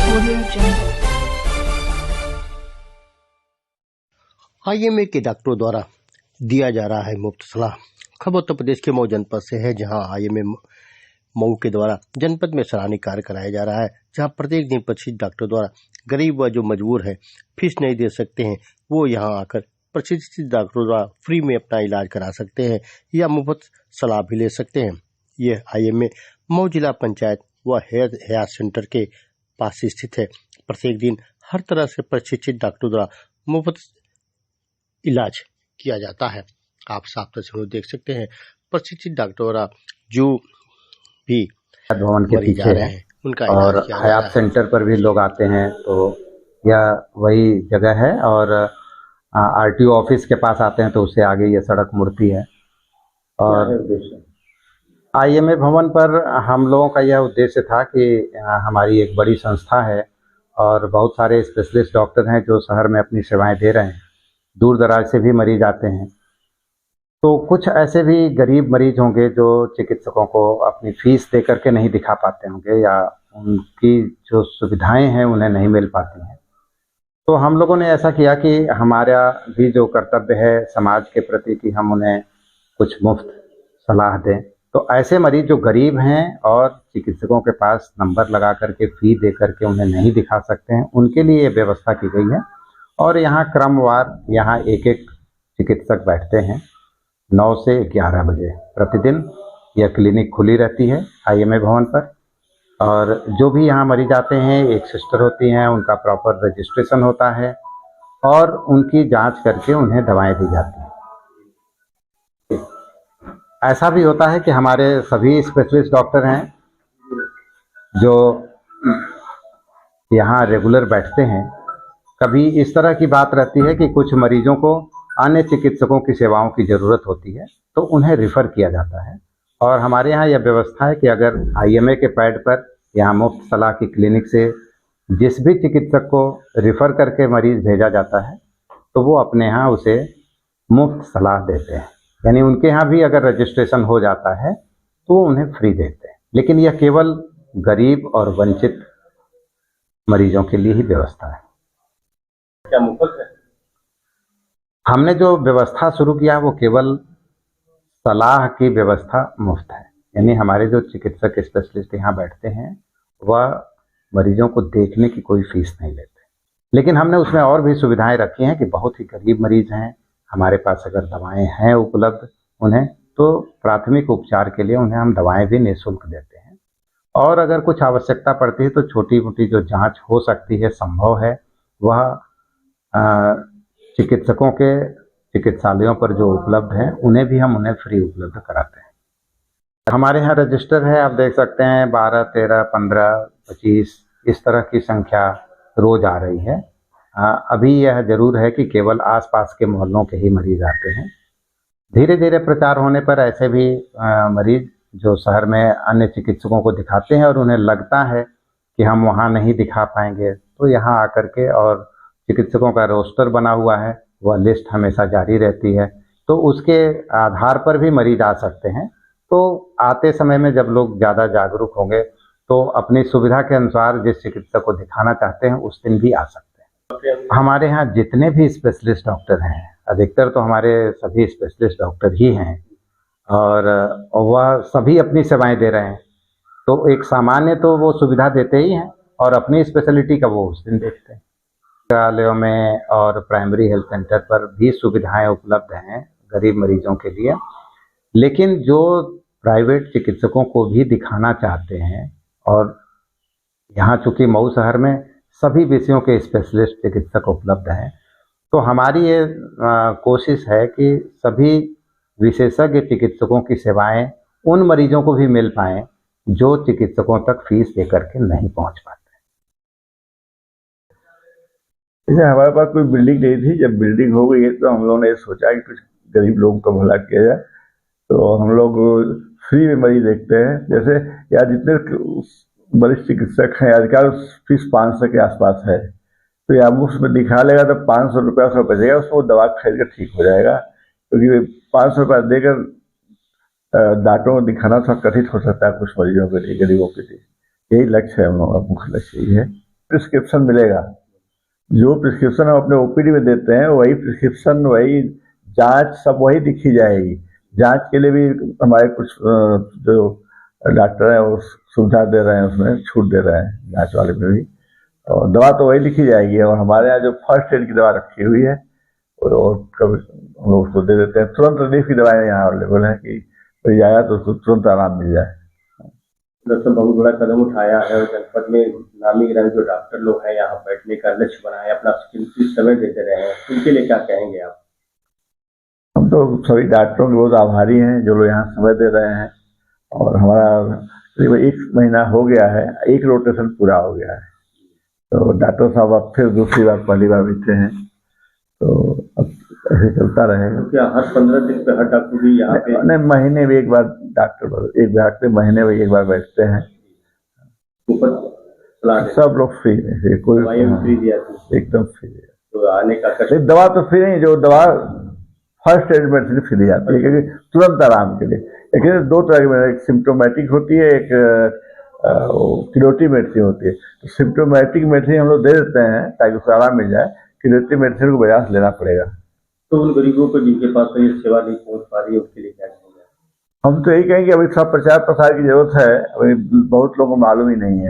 Audio Jungle. IMA के डॉक्टरों द्वारा दिया जा रहा है मुफ्त सलाह। खबर उत्तर प्रदेश के मऊ जनपद से है, जहां आईएमए मऊ के द्वारा जनपद में सराहनीय कार्य कराया जा रहा है, जहां प्रत्येक दिन प्रशिक्षित डॉक्टर द्वारा गरीब व जो मजबूर है, फीस नहीं दे सकते हैं, वो यहां आकर प्रशिक्षित डॉक्टरों द्वारा फ्री में अपना इलाज करा सकते हैं या मुफ्त सलाह भी ले सकते हैं। यह आईएमए मऊ जिला पंचायत व हेल्थ सेंटर के पास स्थित है। प्रत्येक दिन हर तरह से प्रशिक्षित डॉक्टरों द्वारा मुफ्त इलाज किया जाता है। आप साफ तस्वीरों देख सकते हैं, प्रशिक्षित डॉक्टर द्वारा जो भी भवन के मरीज पीछे आ रहे है हैं उनका और इलाज किया जा रहा हयात है। सेंटर पर भी लोग आते हैं, तो यह वही जगह है। और आरटीओ ऑफिस के पास आते हैं तो उससे आगे ये सड़क मुड़ती है। और आईएमए भवन पर हम लोगों का यह उद्देश्य था कि हमारी एक बड़ी संस्था है और बहुत सारे स्पेशलिस्ट डॉक्टर हैं जो शहर में अपनी सेवाएं दे रहे हैं। दूर दराज से भी मरीज आते हैं, तो कुछ ऐसे भी गरीब मरीज होंगे जो चिकित्सकों को अपनी फीस दे करके नहीं दिखा पाते होंगे या उनकी जो सुविधाएं हैं उन्हें नहीं मिल पाती हैं। तो हम लोगों ने ऐसा किया कि हमारा भी जो कर्तव्य है समाज के प्रति कि हम उन्हें कुछ मुफ्त सलाह दें। तो ऐसे मरीज जो गरीब हैं और चिकित्सकों के पास नंबर लगा करके फ़ी दे करके उन्हें नहीं दिखा सकते हैं, उनके लिए ये व्यवस्था की गई है। और यहाँ क्रमवार यहाँ एक एक चिकित्सक बैठते हैं। 9 से 11 बजे प्रतिदिन यह क्लिनिक खुली रहती है आईएमए भवन पर। और जो भी यहाँ मरीज आते हैं, एक सिस्टर होती हैं, उनका प्रॉपर रजिस्ट्रेशन होता है और उनकी जांच करके उन्हें दवाएं दी जाती हैं। ऐसा भी होता है कि हमारे सभी स्पेशलिस्ट डॉक्टर हैं जो यहाँ रेगुलर बैठते हैं। कभी इस तरह की बात रहती है कि कुछ मरीजों को अन्य चिकित्सकों की सेवाओं की ज़रूरत होती है तो उन्हें रिफ़र किया जाता है। और हमारे यहाँ यह व्यवस्था है कि अगर आईएमए के पैड पर यहाँ मुफ्त सलाह की क्लिनिक से जिस भी चिकित्सक को रिफ़र करके मरीज़ भेजा जाता है तो वो अपने यहाँ उसे मुफ्त सलाह देते हैं। यानी उनके यहाँ भी अगर रजिस्ट्रेशन हो जाता है तो वो उन्हें फ्री देते हैं। लेकिन यह केवल गरीब और वंचित मरीजों के लिए ही व्यवस्था है। क्या मुफ्त है? हमने जो व्यवस्था शुरू किया वो केवल सलाह की व्यवस्था मुफ्त है। यानी हमारे जो चिकित्सक स्पेशलिस्ट यहाँ बैठते हैं वह मरीजों को देखने की कोई फीस नहीं लेते। लेकिन हमने उसमें और भी सुविधाएं रखी हैं कि बहुत ही गरीब मरीज हैं, हमारे पास अगर दवाएं हैं उपलब्ध उन्हें, तो प्राथमिक उपचार के लिए उन्हें हम दवाएं भी निःशुल्क देते हैं। और अगर कुछ आवश्यकता पड़ती है तो छोटी मोटी जो जाँच हो सकती है, संभव है, वह चिकित्सकों के चिकित्सालयों पर जो उपलब्ध हैं उन्हें भी हम उन्हें फ्री उपलब्ध कराते हैं। हमारे यहाँ रजिस्टर है, आप देख सकते हैं 12, 13, 15, 25 इस तरह की संख्या रोज आ रही है। अभी यह जरूर है कि केवल आसपास के मोहल्लों के ही मरीज आते हैं। धीरे धीरे प्रचार होने पर ऐसे भी मरीज जो शहर में अन्य चिकित्सकों को दिखाते हैं और उन्हें लगता है कि हम वहाँ नहीं दिखा पाएंगे तो यहाँ आकर के, और चिकित्सकों का रोस्टर बना हुआ है, वह लिस्ट हमेशा जारी रहती है, तो उसके आधार पर भी मरीज आ सकते हैं। तो आते समय में जब लोग ज़्यादा जागरूक होंगे तो अपनी सुविधा के अनुसार जिस चिकित्सक को दिखाना चाहते हैं उस दिन भी आ सकते हैं। हमारे यहाँ जितने भी स्पेशलिस्ट डॉक्टर हैं, अधिकतर तो हमारे सभी स्पेशलिस्ट डॉक्टर ही हैं और वह सभी अपनी सेवाएं दे रहे हैं। तो एक सामान्य तो वो सुविधा देते ही हैं और अपनी स्पेशलिटी का वो उस दिन देखते हैं। चिकित्सालयों में और प्राइमरी हेल्थ सेंटर पर भी सुविधाएं उपलब्ध हैं गरीब मरीजों के लिए। लेकिन जो प्राइवेट चिकित्सकों को भी दिखाना चाहते हैं, और यहाँ चूँकि मऊ शहर में सभी विषयों के स्पेशलिस्ट चिकित्सक उपलब्ध हैं, तो हमारी ये कोशिश है कि सभी विशेषज्ञ चिकित्सकों की सेवाएं उन मरीजों को भी मिल पाएँ जो चिकित्सकों तक फीस देकर के नहीं पहुँच पाते। जैसे हमारे पास कोई बिल्डिंग नहीं थी, जब बिल्डिंग हो गई है तो हम लोगों ने सोचा कि कुछ गरीब लोगों का भला किया जाए। तो हम लोग फ्री में मरीज देखते हैं। जैसे यहाँ जितने वरिष्ठ चिकित्सक हैं, आजकल फीस 500 के आसपास है, तो यहाँ मुफ्त में दिखा लेगा तो 500 रुपया उसका बचेगा, उसको दवा खरीद कर ठीक हो जाएगा। क्योंकि 500 रुपया देकर दांतों दिखाना थोड़ा कठिन हो सकता है कुछ मरीजों के लिए, गरीबों के लिए। यही लक्ष्य है हम लोगों का, मुख्य लक्ष्य यही है। प्रिस्क्रिप्शन मिलेगा। जो प्रिस्क्रिप्शन हम अपने ओपीडी में देते हैं वही प्रिस्क्रिप्शन, वही जांच सब वही लिखी जाएगी। जांच के लिए भी हमारे कुछ जो डॉक्टर हैं वो सुविधा दे रहे हैं, उसमें छूट दे रहे हैं जांच वाले में भी, और दवा तो वही लिखी जाएगी। और हमारे यहाँ जो फर्स्ट एड की दवा रखी हुई है और कभी हम लोग उसको दे देते हैं। तुरंत रिलीफ की दवाएं यहाँ अवेलेबल है कि कोई आया तो उसको तुरंत आराम मिल जाए। डॉक्टर बहुत बड़ा कदम उठाया है और जनपद में नामी गिरामी जो डॉक्टर लोग हैं यहाँ बैठने का लक्ष्य बनाया, अपना कीमती समय देते रहे हैं, उनके लिए क्या कहेंगे आप? हम तो सभी डॉक्टरों के बहुत आभारी हैं जो लोग यहाँ समय दे रहे हैं। और हमारा करीब 1 महीना हो गया है, 1 रोटेशन पूरा हो गया है। तो डॉक्टर साहब अब फिर दूसरी बार पहली बार बैठे हैं, तो अब ऐसे चलता रहेगा। क्या हर 15 दिन पे हर डॉक्टर भी यहाँ पे? नहीं, महीने में एक बार डॉक्टर एक बैठते, महीने में एक बार बैठते हैं। सब लोग फ्री है, कोई फ्री दिया एकदम फ्री है। तो आने का दवा तो फ्री नहीं, जो दवा फर्स्ट एड मेडिसिन फ्री जाती है क्योंकि तुरंत आराम के लिए। लेकिन 2 तरह की मेडिसिन, एक सिम्प्टोमेटिक होती है, एक क्यूरेटिव मेडिसिन होती है। तो सिम्प्टोमेटिक मेडिसिन हम लोग दे देते हैं ताकि उसको आराम मिल जाए। क्यूरेटिव मेडिसिन को बाजार से लेना पड़ेगा। तो उन गरीबों को जिनके पास ये सेवा नहीं पहुँच पा रही है उसके लिए क्या कहेंगे? हम तो यही कहेंगे अभी सब प्रचार प्रसार की जरूरत है, अभी बहुत लोगों को मालूम ही नहीं है।